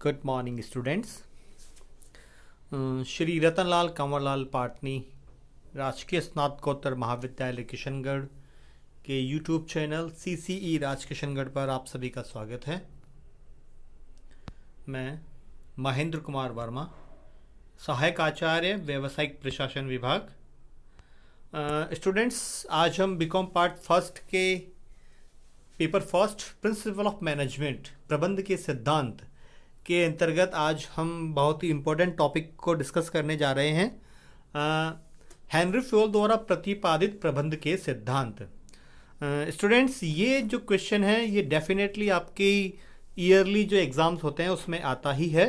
Good morning students. Shri Ratanlal Kanwarlal Patni राजकीय स्नातकोत्तर महाविद्यालय किशनगढ़ के YouTube channel CCE Raj Kishangarh पर आप सभी का स्वागत है। मैं महेंद्र कुमार वर्मा, सहायक आचार्य व्यावसायिक प्रशासन विभाग। स्टूडेंट्स, आज हम बीकॉम पार्ट फर्स्ट के paper first principle of management प्रबंध के सिद्धांत के अंतर्गत आज हम बहुत ही इम्पोर्टेंट टॉपिक को डिस्कस करने जा रहे हैं। हेनरी फ्योल द्वारा प्रतिपादित प्रबंध के सिद्धांत। स्टूडेंट्स, ये जो क्वेश्चन है ये डेफिनेटली आपके ईयरली जो एग्ज़ाम्स होते हैं उसमें आता ही है,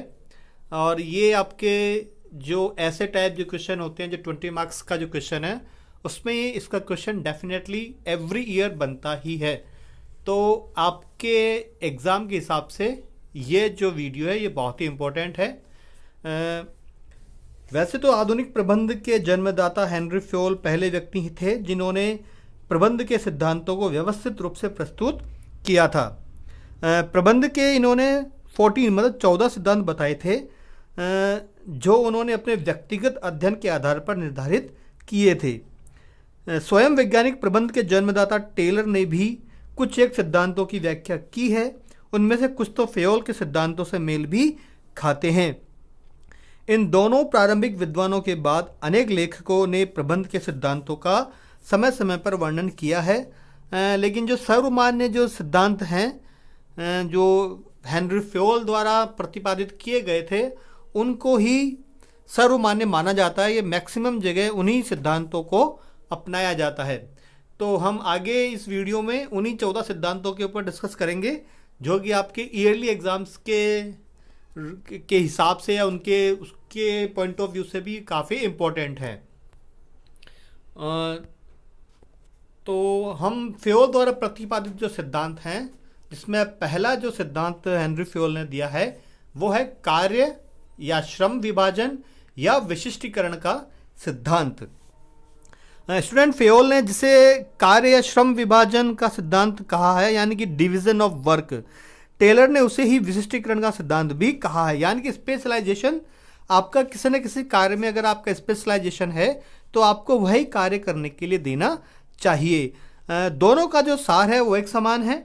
और ये आपके जो ऐसे टाइप जो क्वेश्चन होते हैं जो 20 मार्क्स का जो क्वेश्चन है उसमें इसका क्वेश्चन डेफिनेटली एवरी ईयर बनता ही है। तो आपके एग्ज़ाम के हिसाब से ये जो वीडियो है ये बहुत ही इम्पोर्टेंट है। वैसे तो आधुनिक प्रबंध के जन्मदाता हेनरी फ्योल पहले व्यक्ति ही थे जिन्होंने प्रबंध के सिद्धांतों को व्यवस्थित रूप से प्रस्तुत किया था। प्रबंध के इन्होंने 14 सिद्धांत बताए थे जो उन्होंने अपने व्यक्तिगत अध्ययन के आधार पर निर्धारित किए थे। स्वयं वैज्ञानिक प्रबंध के जन्मदाता टेलर ने भी कुछ एक सिद्धांतों की व्याख्या की है। उनमें से कुछ तो फ्योल के सिद्धांतों से मेल भी खाते हैं। इन दोनों प्रारंभिक विद्वानों के बाद अनेक लेखकों ने प्रबंध के सिद्धांतों का समय समय पर वर्णन किया है, लेकिन जो सर्वमान्य जो सिद्धांत हैं जो हेनरी फ्योल द्वारा प्रतिपादित किए गए थे उनको ही सर्वमान्य माना जाता है। ये मैक्सिमम जगह उन्हीं सिद्धांतों को अपनाया जाता है। तो हम आगे इस वीडियो में उन्हीं 14 सिद्धांतों के ऊपर डिस्कस करेंगे जो कि आपके ईयरली एग्ज़ाम्स के हिसाब से या उसके पॉइंट ऑफ व्यू से भी काफ़ी इम्पोर्टेंट है। तो हम फ्योल द्वारा प्रतिपादित जो सिद्धांत हैं जिसमें पहला जो सिद्धांत हेनरी फ्योल ने दिया है वो है कार्य या श्रम विभाजन या विशिष्टीकरण का सिद्धांत। स्टूडेंट, फ्योल ने जिसे कार्य या श्रम विभाजन का सिद्धांत कहा है यानी कि डिवीजन ऑफ वर्क, टेलर ने उसे ही विशिष्टीकरण का सिद्धांत भी कहा है। यानी कि स्पेशलाइजेशन, आपका किसी न किसी कार्य में अगर आपका स्पेशलाइजेशन है तो आपको वही कार्य करने के लिए देना चाहिए। दोनों का जो सार है वो एक समान है।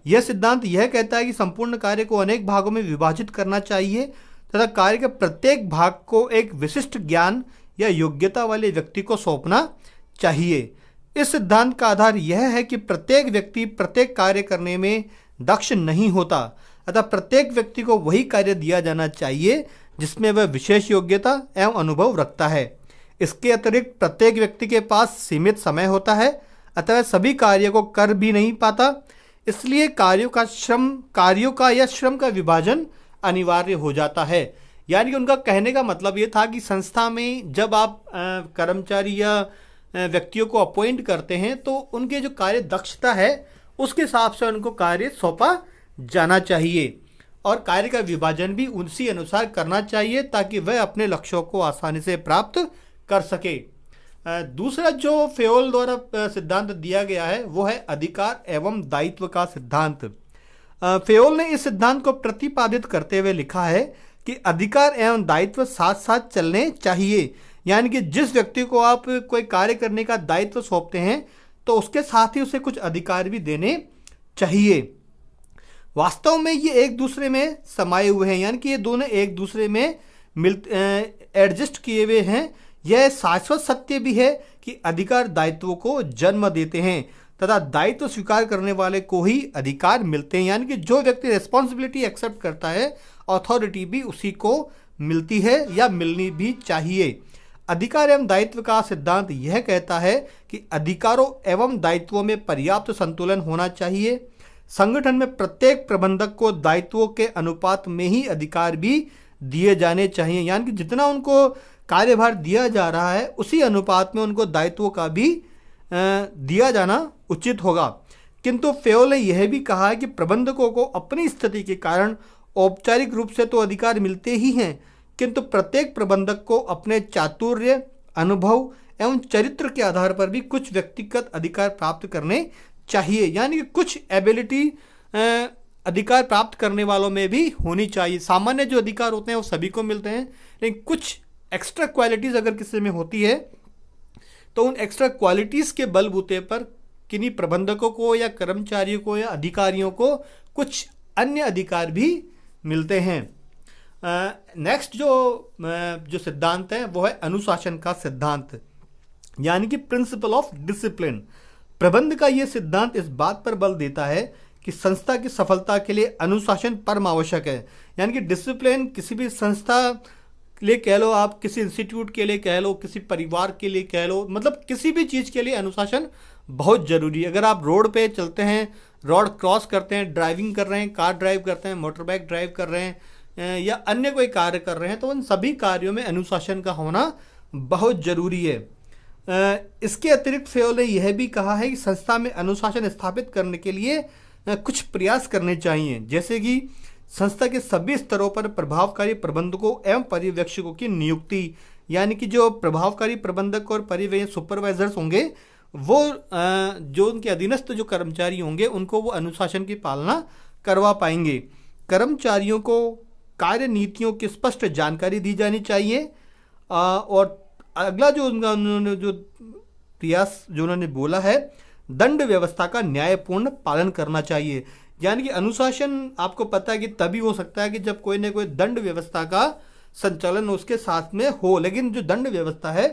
यह सिद्धांत यह कहता है कि संपूर्ण कार्य को अनेक भागों में विभाजित करना चाहिए तथा कार्य के प्रत्येक भाग को एक विशिष्ट ज्ञान या योग्यता वाले व्यक्ति को सौंपना चाहिए। इस सिद्धांत का आधार यह है कि प्रत्येक व्यक्ति प्रत्येक कार्य करने में दक्ष नहीं होता, अतः प्रत्येक व्यक्ति को वही कार्य दिया जाना चाहिए जिसमें वह विशेष योग्यता एवं अनुभव रखता है। इसके अतिरिक्त प्रत्येक व्यक्ति के पास सीमित समय होता है, अतः वह सभी कार्यों को कर भी नहीं पाता। इसलिए कार्यों का या श्रम का विभाजन अनिवार्य हो जाता है। यानी कि उनका कहने का मतलब ये था कि संस्था में जब आप कर्मचारी या व्यक्तियों को अपॉइंट करते हैं तो उनके जो कार्य दक्षता है उसके हिसाब से उनको कार्य सौंपा जाना चाहिए और कार्य का विभाजन भी उसी अनुसार करना चाहिए ताकि वह अपने लक्ष्यों को आसानी से प्राप्त कर सके। दूसरा जो फ्योल द्वारा सिद्धांत दिया गया है वो है अधिकार एवं दायित्व का सिद्धांत। फ्योल ने इस सिद्धांत को प्रतिपादित करते हुए लिखा है कि अधिकार एवं दायित्व साथ साथ चलने चाहिए। यानी कि जिस व्यक्ति को आप कोई कार्य करने का दायित्व सौंपते हैं तो उसके साथ ही उसे कुछ अधिकार भी देने चाहिए। वास्तव में ये एक दूसरे में समाये हुए हैं, यानी कि ये दोनों एक दूसरे में एडजस्ट किए हुए हैं। यह शाश्वत सत्य भी है कि अधिकार दायित्वों को जन्म देते हैं तथा दायित्व स्वीकार करने वाले को ही अधिकार मिलते हैं। यानी कि जो व्यक्ति रिस्पॉन्सिबिलिटी एक्सेप्ट करता है अथॉरिटी भी उसी को मिलती है या मिलनी भी चाहिए। अधिकार एवं दायित्व का सिद्धांत यह कहता है कि अधिकारों एवं दायित्वों में पर्याप्त संतुलन होना चाहिए। संगठन में प्रत्येक प्रबंधक को दायित्वों के अनुपात में ही अधिकार भी दिए जाने चाहिए। यानी कि जितना उनको कार्यभार दिया जा रहा है उसी अनुपात में उनको दायित्वों का भी दिया जाना उचित होगा। किंतु फ्योल ने यह भी कहा है कि प्रबंधकों को अपनी स्थिति के कारण औपचारिक रूप से तो अधिकार मिलते ही हैं, किंतु प्रत्येक प्रबंधक को अपने चातुर्य, अनुभव एवं चरित्र के आधार पर भी कुछ व्यक्तिगत अधिकार प्राप्त करने चाहिए। यानी कि कुछ एबिलिटी अधिकार प्राप्त करने वालों में भी होनी चाहिए। सामान्य जो अधिकार होते हैं वो सभी को मिलते हैं, लेकिन कुछ एक्स्ट्रा क्वालिटीज़ अगर किसी में होती है तो उन एक्स्ट्रा क्वालिटीज़ के बलबूते पर किन्हीं प्रबंधकों को या कर्मचारियों को या अधिकारियों को कुछ अन्य अधिकार भी मिलते हैं। नेक्स्ट जो सिद्धांत है वो है अनुशासन का सिद्धांत, यानी कि प्रिंसिपल ऑफ डिसिप्लिन। प्रबंध का ये सिद्धांत इस बात पर बल देता है कि संस्था की सफलता के लिए अनुशासन परम आवश्यक है। यानी कि डिसिप्लिन किसी भी संस्था के लिए कह लो, आप किसी इंस्टीट्यूट के लिए कह लो, किसी परिवार के लिए कह लो, मतलब किसी भी चीज़ के लिए अनुशासन बहुत ज़रूरी है। अगर आप रोड पे चलते हैं, रोड क्रॉस करते हैं, ड्राइविंग कर रहे हैं, कार ड्राइव करते हैं, मोटर बाइक ड्राइव कर रहे हैं या अन्य कोई कार्य कर रहे हैं, तो उन सभी कार्यों में अनुशासन का होना बहुत ज़रूरी है। इसके अतिरिक्त फेयोल ने यह भी कहा है कि संस्था में अनुशासन स्थापित करने के लिए कुछ प्रयास करने चाहिए, जैसे कि संस्था के सभी स्तरों पर प्रभावकारी प्रबंधकों एवं पर्यवेक्षकों की नियुक्ति। यानी कि जो प्रभावकारी प्रबंधक और पर्यवेक्षक सुपरवाइजर्स होंगे वो जो उनके अधीनस्थ जो कर्मचारी होंगे उनको वो अनुशासन की पालना करवा पाएंगे। कर्मचारियों को कार्य नीतियों की स्पष्ट जानकारी दी जानी चाहिए। और अगला जो उन्होंने जो प्रयास जो उन्होंने बोला है, दंड व्यवस्था का न्यायपूर्ण पालन करना चाहिए। यानी कि अनुशासन आपको पता है कि तभी हो सकता है कि जब कोई न कोई दंड व्यवस्था का संचालन उसके साथ में हो, लेकिन जो दंड व्यवस्था है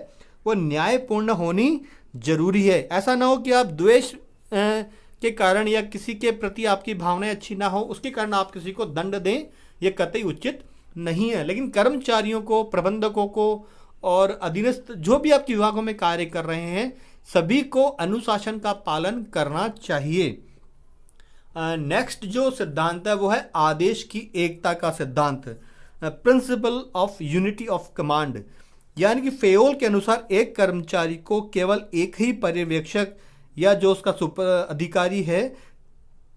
वो न्यायपूर्ण होनी जरूरी है। ऐसा ना हो कि आप द्वेष के कारण या किसी के प्रति आपकी भावनाएं अच्छी ना हो उसके कारण आप किसी को दंड दें, ये कतई उचित नहीं है। लेकिन कर्मचारियों को, प्रबंधकों को और अधीनस्थ जो भी आपके विभागों में कार्य कर रहे हैं सभी को अनुशासन का पालन करना चाहिए। नेक्स्ट जो सिद्धांत है वो है आदेश की एकता का सिद्धांत, principle of unity of command. यानी कि फेयोल के अनुसार एक कर्मचारी को केवल एक ही पर्यवेक्षक या जो उसका सुपर अधिकारी है,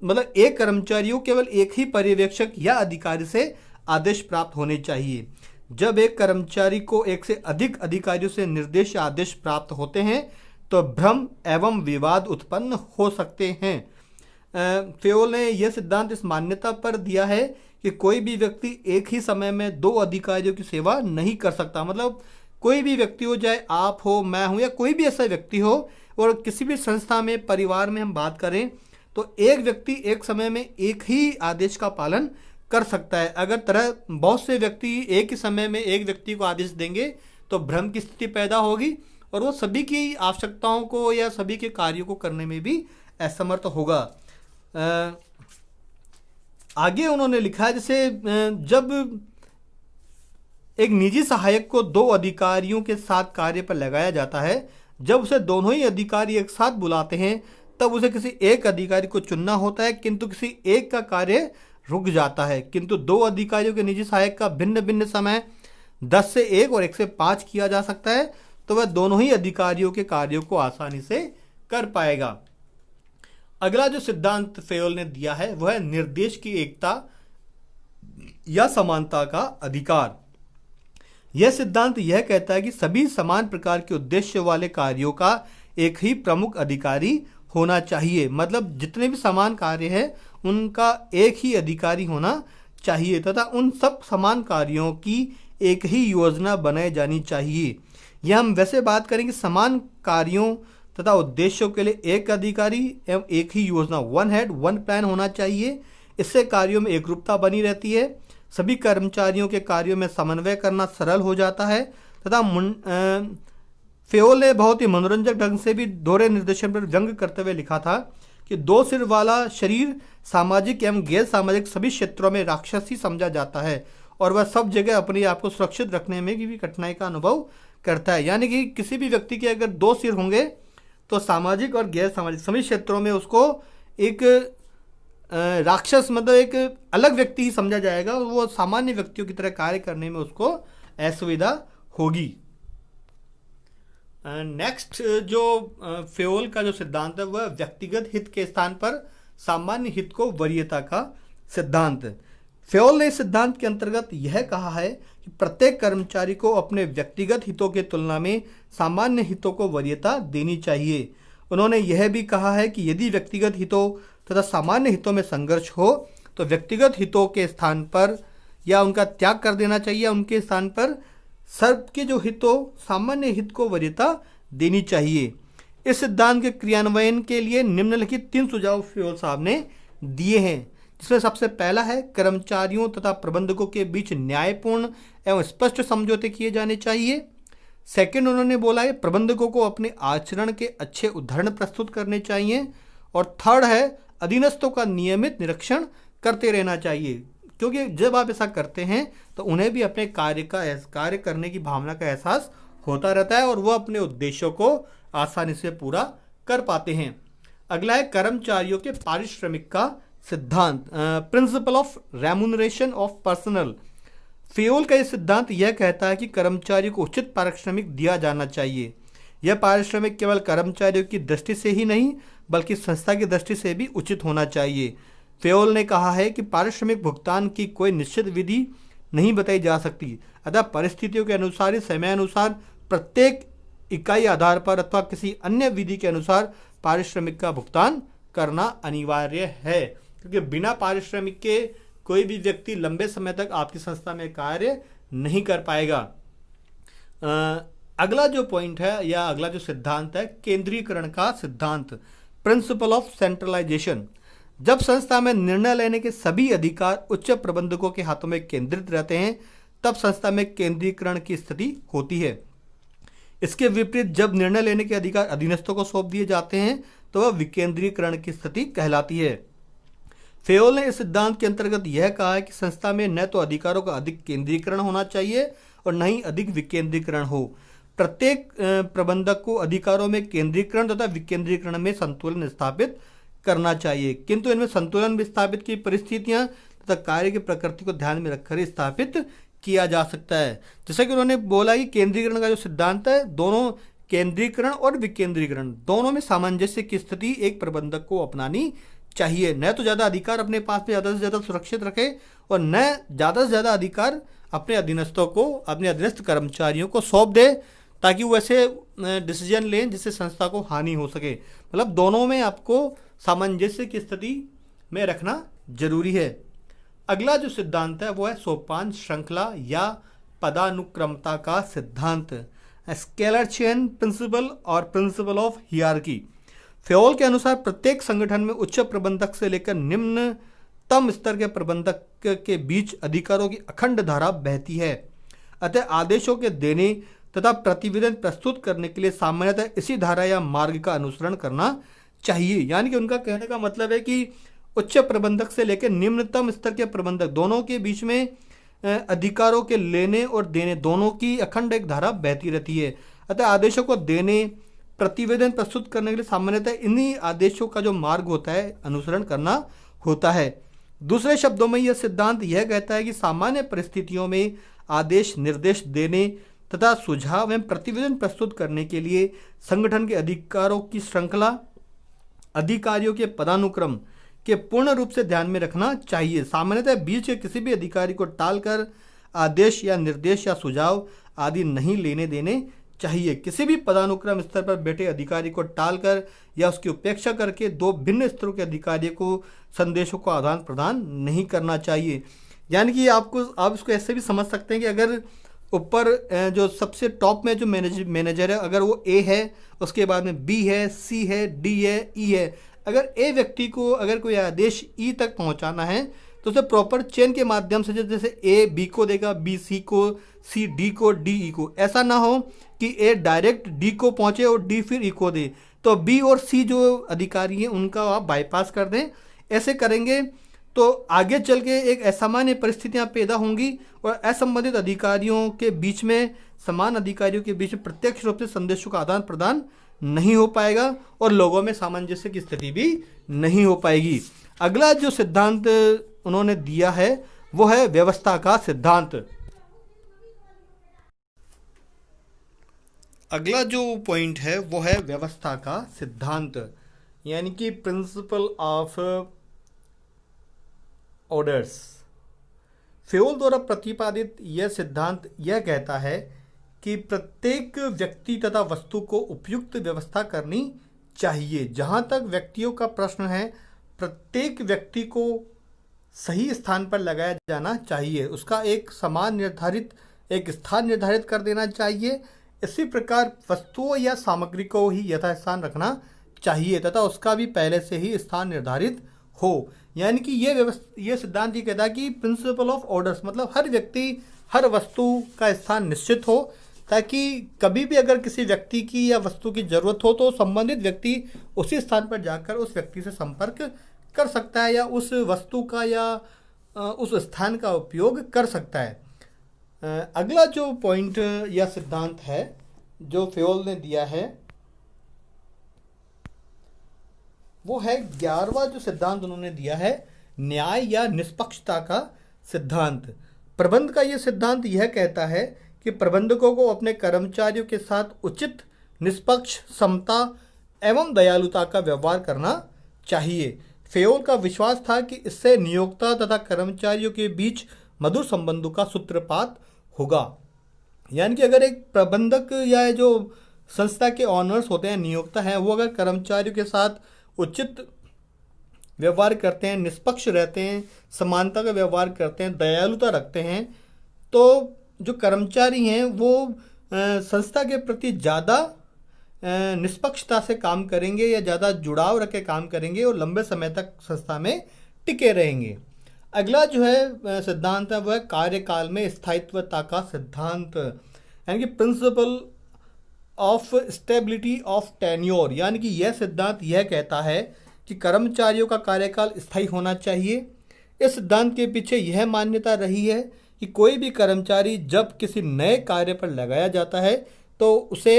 मतलब एक कर्मचारी को केवल एक ही पर्यवेक्षक या अधिकारी से आदेश प्राप्त होने चाहिए। जब एक कर्मचारी को एक से अधिक अधिकारियों से निर्देश या आदेश प्राप्त होते हैं तो भ्रम एवं विवाद उत्पन्न हो सकते हैं। फेयोल ने यह सिद्धांत इस मान्यता पर दिया है कि कोई भी व्यक्ति एक ही समय में दो अधिकारियों की सेवा नहीं कर सकता। मतलब कोई भी व्यक्ति हो, चाहे आप हो, मैं हूं या कोई भी ऐसा व्यक्ति हो, और किसी भी संस्था में, परिवार में हम बात करें तो एक व्यक्ति एक समय में एक ही आदेश का पालन कर सकता है। अगर बहुत से व्यक्ति एक ही समय में एक व्यक्ति को आदेश देंगे तो भ्रम की स्थिति पैदा होगी और वो सभी की आवश्यकताओं को या सभी के कार्यों को करने में भी असमर्थ होगा। आगे उन्होंने लिखा है, जैसे जब एक निजी सहायक को दो अधिकारियों के साथ कार्य पर लगाया जाता है, जब उसे दोनों ही अधिकारी एक साथ बुलाते हैं तब उसे किसी एक अधिकारी को चुनना होता है, किंतु किसी एक का कार्य रुक जाता है। किंतु दो अधिकारियों के निजी सहायक का भिन्न भिन्न समय 10 से 1 और 1 से 5 किया जा सकता है, तो वह दोनों ही अधिकारियों के कार्यों को आसानी से कर पाएगा। अगला जो सिद्धांत फेयोल ने दिया है वह है निर्देश की एकता या समानता का अधिकार। यह सिद्धांत यह कहता है कि सभी समान प्रकार के उद्देश्य वाले कार्यों का एक ही प्रमुख अधिकारी होना चाहिए। मतलब जितने भी समान कार्य हैं उनका एक ही अधिकारी होना चाहिए तथा उन सब समान कार्यों की एक ही योजना बनाई जानी चाहिए। यह हम वैसे बात करेंगे समान कार्यों तथा उद्देश्यों के लिए एक अधिकारी एवं एक ही योजना, वन हेड वन प्लान होना चाहिए। इससे कार्यों में एकरूपता बनी रहती है, सभी कर्मचारियों के कार्यों में समन्वय करना सरल हो जाता है तथा फेयोल ने बहुत ही मनोरंजक ढंग से भी दोहरे निर्देशन पर व्यंग करते हुए लिखा था कि दो सिर वाला शरीर सामाजिक एवं गैर सामाजिक सभी क्षेत्रों में राक्षसी समझा जाता है और वह सब जगह अपने आप को सुरक्षित रखने में भी कठिनाई का अनुभव करता है। यानी कि किसी भी व्यक्ति के अगर दो सिर होंगे तो सामाजिक और गैर सामाजिक सभी क्षेत्रों में उसको एक राक्षस, मतलब एक अलग व्यक्ति ही समझा जाएगा और वो सामान्य व्यक्तियों की तरह कार्य करने में उसको असुविधा होगी। नेक्स्ट जो फेयोल का जो सिद्धांत है वह व्यक्तिगत हित के स्थान पर सामान्य हित को वरीयता का सिद्धांत। फेयोल ने इस सिद्धांत के अंतर्गत यह कहा है कि प्रत्येक कर्मचारी को अपने व्यक्तिगत हितों की तुलना में सामान्य हितों को वरीयता देनी चाहिए। उन्होंने यह भी कहा है कि यदि व्यक्तिगत हितों तथा सामान्य हितों में संघर्ष हो तो व्यक्तिगत हितों के स्थान पर या उनका त्याग कर देना चाहिए, उनके स्थान पर सबके जो हित हो, सामान्य हित को वरीयता देनी चाहिए। इस सिद्धांत के क्रियान्वयन के लिए निम्नलिखित 3 सुझाव फ्योल साहब ने दिए हैं, जिसमें सबसे पहला है कर्मचारियों तथा प्रबंधकों के बीच न्यायपूर्ण एवं स्पष्ट समझौते किए जाने चाहिए। सेकंड, उन्होंने बोला है प्रबंधकों को अपने आचरण के अच्छे उदाहरण प्रस्तुत करने चाहिए। और थर्ड है अधीनस्थों का नियमित निरीक्षण करते रहना चाहिए, क्योंकि जब आप ऐसा करते हैं तो उन्हें भी अपने कार्य करने की भावना का एहसास होता रहता है और वो अपने उद्देश्यों को आसानी से पूरा कर पाते हैं। अगला है कर्मचारियों के पारिश्रमिक का सिद्धांत, principle of remuneration of personal. Fayol का यह सिद्धांत यह कहता है कि कर्मचारियों को उचित पारिश्रमिक दिया जाना चाहिए। यह पारिश्रमिक केवल कर्मचारियों की दृष्टि से ही नहीं बल्कि संस्था की दृष्टि से भी उचित होना चाहिए। फेयोल ने कहा है कि पारिश्रमिक भुगतान की कोई निश्चित विधि नहीं बताई जा सकती, अतः परिस्थितियों के अनुसार ही समय अनुसार प्रत्येक इकाई आधार पर अथवा किसी अन्य विधि के अनुसार पारिश्रमिक का भुगतान करना अनिवार्य है, क्योंकि बिना पारिश्रमिक के कोई भी व्यक्ति लंबे समय तक आपकी संस्था में कार्य नहीं कर पाएगा। अगला जो पॉइंट है या अगला जो सिद्धांत है केंद्रीकरण का सिद्धांत, प्रिंसिपल ऑफ सेंट्रलाइजेशन। जब संस्था में निर्णय लेने के सभी अधिकार उच्च प्रबंधकों के हाथों में केंद्रित रहते हैं तब संस्था में केंद्रीकरण की स्थिति होती है। इसके विपरीत जब निर्णय लेने के अधिकार अधीनस्थों को सौंप दिए जाते हैं तो वह विकेंद्रीकरण की स्थिति कहलाती है। फेयोल ने इस सिद्धांत के अंतर्गत यह कहा है कि संस्था में न तो अधिकारों का अधिक केंद्रीकरण होना चाहिए और न ही अधिक विकेंद्रीकरण हो। प्रत्येक प्रबंधक को अधिकारों में केंद्रीकरण तथा विकेंद्रीकरण में संतुलन स्थापित करना चाहिए, किंतु इनमें संतुलन विस्थापित की परिस्थितियां तथा कार्य की प्रकृति को ध्यान में रखकर ही स्थापित किया जा सकता है। जैसा कि उन्होंने बोला कि केंद्रीकरण का जो सिद्धांत है, दोनों केंद्रीकरण और विकेंद्रीकरण दोनों में सामंजस्य की स्थिति एक प्रबंधक को अपनानी चाहिए। न तो ज़्यादा अधिकार अपने पास में ज़्यादा से ज़्यादा सुरक्षित रखे और न ज़्यादा से ज़्यादा अधिकार अपने अधीनस्थों को, अपने अधीनस्थ कर्मचारियों को सौंप दे ताकि वो ऐसे डिसीजन लें जिससे संस्था को हानि हो सके। मतलब दोनों में आपको सामंजस्य की स्थिति में रखना जरूरी है। अगला जो सिद्धांत है वो है सोपान श्रृंखला या पदानुक्रमता का सिद्धांत, स्केलर चेन प्रिंसिपल और प्रिंसिपल ऑफ हियरार्की। फेयोल के अनुसार प्रत्येक संगठन में उच्च प्रबंधक से लेकर निम्नतम स्तर के प्रबंधक के बीच अधिकारों की अखंड धारा बहती है, अतः आदेशों के देने तथा प्रतिवेदन प्रस्तुत करने के लिए सामान्यतः इसी धारा या मार्ग का अनुसरण करना चाहिए। यानी कि उनका कहने का मतलब है कि उच्च प्रबंधक से लेकर निम्नतम स्तर के प्रबंधक दोनों के बीच में अधिकारों के लेने और देने दोनों की अखंड एक धारा बहती रहती है, अतः आदेशों को देने प्रतिवेदन प्रस्तुत करने के लिए सामान्यतः इन्हीं आदेशों का जो मार्ग होता है अनुसरण करना होता है। दूसरे शब्दों में यह सिद्धांत यह कहता है कि सामान्य परिस्थितियों में आदेश निर्देश देने तथा सुझाव एवं प्रतिवेदन प्रस्तुत करने के लिए संगठन के अधिकारों की श्रृंखला, अधिकारियों के पदानुक्रम के पूर्ण रूप से ध्यान में रखना चाहिए। सामान्यतः बीच के किसी भी अधिकारी को टालकर आदेश या निर्देश या सुझाव आदि नहीं लेने देने चाहिए। किसी भी पदानुक्रम स्तर पर बैठे अधिकारी को टालकर या उसकी उपेक्षा करके दो भिन्न स्तरों के अधिकारियों को संदेशों को आदान प्रदान नहीं करना चाहिए। यानी कि आप इसको ऐसे भी समझ सकते हैं कि अगर ऊपर जो सबसे टॉप में जो मैनेजर है अगर वो ए है, उसके बाद में बी है, सी है, डी है, ई है, अगर ए व्यक्ति को अगर कोई आदेश ई तक पहुंचाना है तो उसे प्रॉपर चेन के माध्यम से जैसे ए बी को देगा, बी सी को, सी डी को, डी ई को, ऐसा ना हो कि ए डायरेक्ट डी को पहुंचे और डी फिर ई को दे, तो बी और सी जो अधिकारी हैं उनका आप बाईपास कर दें। ऐसे करेंगे तो आगे चल के एक असामान्य परिस्थितियां पैदा होंगी और असंबंधित अधिकारियों के बीच में, समान अधिकारियों के बीच में प्रत्यक्ष रूप से संदेशों का आदान प्रदान नहीं हो पाएगा और लोगों में सामंजस्य की स्थिति भी नहीं हो पाएगी। अगला जो सिद्धांत उन्होंने दिया है वो है व्यवस्था का सिद्धांत। अगला जो पॉइंट है वो है व्यवस्था का सिद्धांत, यानी कि प्रिंसिपल ऑफ ऑर्डर्स। फेयोल द्वारा प्रतिपादित यह सिद्धांत यह कहता है कि प्रत्येक व्यक्ति तथा वस्तु को उपयुक्त व्यवस्था करनी चाहिए। जहाँ तक व्यक्तियों का प्रश्न है, प्रत्येक व्यक्ति को सही स्थान पर लगाया जाना चाहिए, उसका एक समान निर्धारित एक स्थान निर्धारित कर देना चाहिए। इसी प्रकार वस्तुओं या सामग्री को ही यथास्थान रखना चाहिए तथा उसका भी पहले से ही स्थान निर्धारित हो। यानी कि ये सिद्धांत ये कहता है कि प्रिंसिपल ऑफ ऑर्डर्स, मतलब हर व्यक्ति हर वस्तु का स्थान निश्चित हो, ताकि कभी भी अगर किसी व्यक्ति की या वस्तु की जरूरत हो तो संबंधित व्यक्ति उसी स्थान पर जाकर उस व्यक्ति से संपर्क कर सकता है या उस वस्तु का या उस स्थान का उपयोग कर सकता है। अगला जो पॉइंट या सिद्धांत है जो फेयोल ने दिया है वो है 11वां जो सिद्धांत उन्होंने दिया है, न्याय या निष्पक्षता का सिद्धांत। प्रबंध का यह सिद्धांत यह कहता है कि प्रबंधकों को अपने कर्मचारियों के साथ उचित, निष्पक्ष, समता एवं दयालुता का व्यवहार करना चाहिए। फेयोल का विश्वास था कि इससे नियोक्ता तथा कर्मचारियों के बीच मधुर संबंधों का सूत्रपात होगा। यानी कि अगर एक प्रबंधक या जो संस्था के ऑनर्स होते हैं, नियोक्ता हैं, वो अगर कर्मचारियों के साथ उचित व्यवहार करते हैं, निष्पक्ष रहते हैं, समानता का व्यवहार करते हैं, दयालुता रखते हैं, तो जो कर्मचारी हैं वो संस्था के प्रति ज़्यादा निष्पक्षता से काम करेंगे या ज़्यादा जुड़ाव रख के काम करेंगे और लंबे समय तक संस्था में टिके रहेंगे। अगला जो है सिद्धांत है वो है कार्यकाल में स्थायित्वता का सिद्धांत, यानी कि principle of stability of tenure. यानी कि यह सिद्धांत यह कहता है कि कर्मचारियों का कार्यकाल स्थायी होना चाहिए। इस सिद्धांत के पीछे यह मान्यता रही है कि कोई भी कर्मचारी जब किसी नए कार्य पर लगाया जाता है तो उसे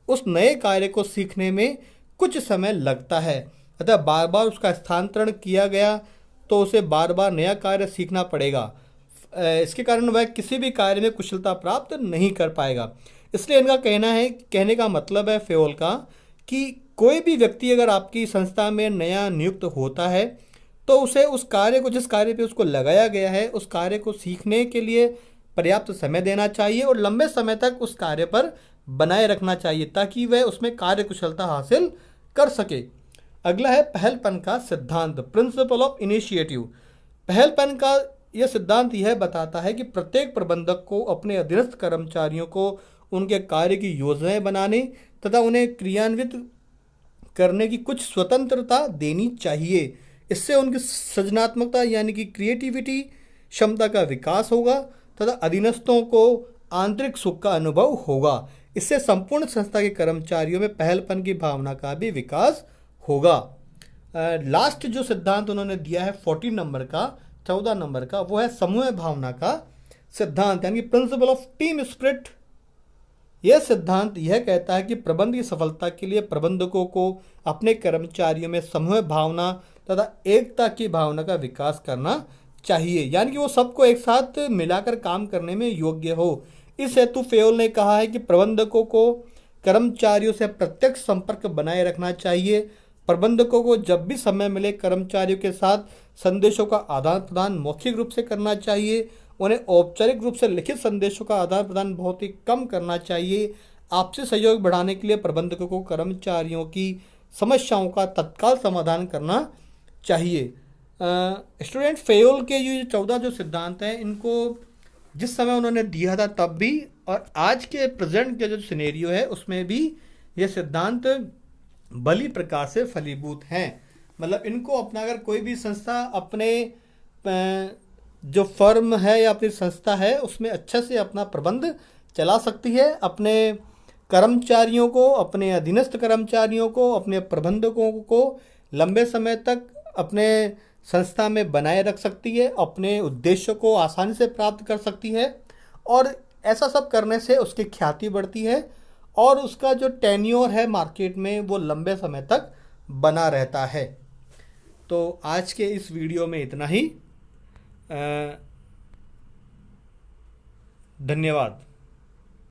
उस नए कार्य को सीखने में कुछ समय लगता है, अतः बार बार उसका स्थानांतरण किया गया तो उसे बार बार नया कार्य सीखना पड़ेगा। इसके कारण वह किसी भी कार्य में कुशलता प्राप्त नहीं कर पाएगा। इसलिए इनका कहने का मतलब है फेयोल का कि कोई भी व्यक्ति अगर आपकी संस्था में नया नियुक्त होता है तो उसे उस कार्य को, जिस कार्य पे उसको लगाया गया है, उस कार्य को सीखने के लिए पर्याप्त समय देना चाहिए और लंबे समय तक उस कार्य पर बनाए रखना चाहिए ताकि वह उसमें कार्य कुशलता हासिल कर सके। अगला है पहलपन का सिद्धांत, प्रिंसिपल ऑफ इनिशिएटिव। पहलपन का यह सिद्धांत यह बताता है कि प्रत्येक प्रबंधक को अपने अधीनस्थ कर्मचारियों को उनके कार्य की योजनाएं बनाने तथा उन्हें क्रियान्वित करने की कुछ स्वतंत्रता देनी चाहिए। इससे उनकी सृजनात्मकता यानी कि क्रिएटिविटी क्षमता का विकास होगा तथा अधीनस्थों को आंतरिक सुख का अनुभव होगा। इससे संपूर्ण संस्था के कर्मचारियों में पहलपन की भावना का भी विकास होगा। लास्ट जो सिद्धांत उन्होंने दिया है 14 नंबर का वो है समूह भावना का सिद्धांत, यानी प्रिंसिपल ऑफ टीम स्पिरिट। यह सिद्धांत यह कहता है कि प्रबंध की सफलता के लिए प्रबंधकों को अपने कर्मचारियों में समूह भावना तथा एकता की भावना का विकास करना चाहिए, यानी कि वो सबको एक साथ मिलाकर काम करने में योग्य हो। इस हेतु फेयोल ने कहा है कि प्रबंधकों को कर्मचारियों से प्रत्यक्ष संपर्क बनाए रखना चाहिए। प्रबंधकों को जब भी समय मिले कर्मचारियों के साथ संदेशों का आदान प्रदान मौखिक रूप से करना चाहिए। उन्हें औपचारिक रूप से लिखित संदेशों का आदान प्रदान बहुत ही कम करना चाहिए। आपसी सहयोग बढ़ाने के लिए प्रबंधकों को कर्मचारियों की समस्याओं का तत्काल समाधान करना चाहिए। स्टूडेंट, फेयोल के ये 14 जो सिद्धांत हैं इनको जिस समय उन्होंने दिया था तब भी और आज के प्रेजेंट के जो सिनेरियो है उसमें भी ये सिद्धांत भली प्रकार से फलीभूत हैं। मतलब इनको अपना अगर कोई भी संस्था अपने जो फर्म है या अपनी संस्था है उसमें अच्छे से अपना प्रबंध चला सकती है, अपने कर्मचारियों को, अपने अधीनस्थ कर्मचारियों को, अपने प्रबंधकों को लंबे समय तक अपने संस्था में बनाए रख सकती है, अपने उद्देश्य को आसानी से प्राप्त कर सकती है और ऐसा सब करने से उसकी ख्याति बढ़ती है और उसका जो टेन्योर है मार्केट में वो लंबे समय तक बना रहता है। तो आज के इस वीडियो में इतना ही। धन्यवाद।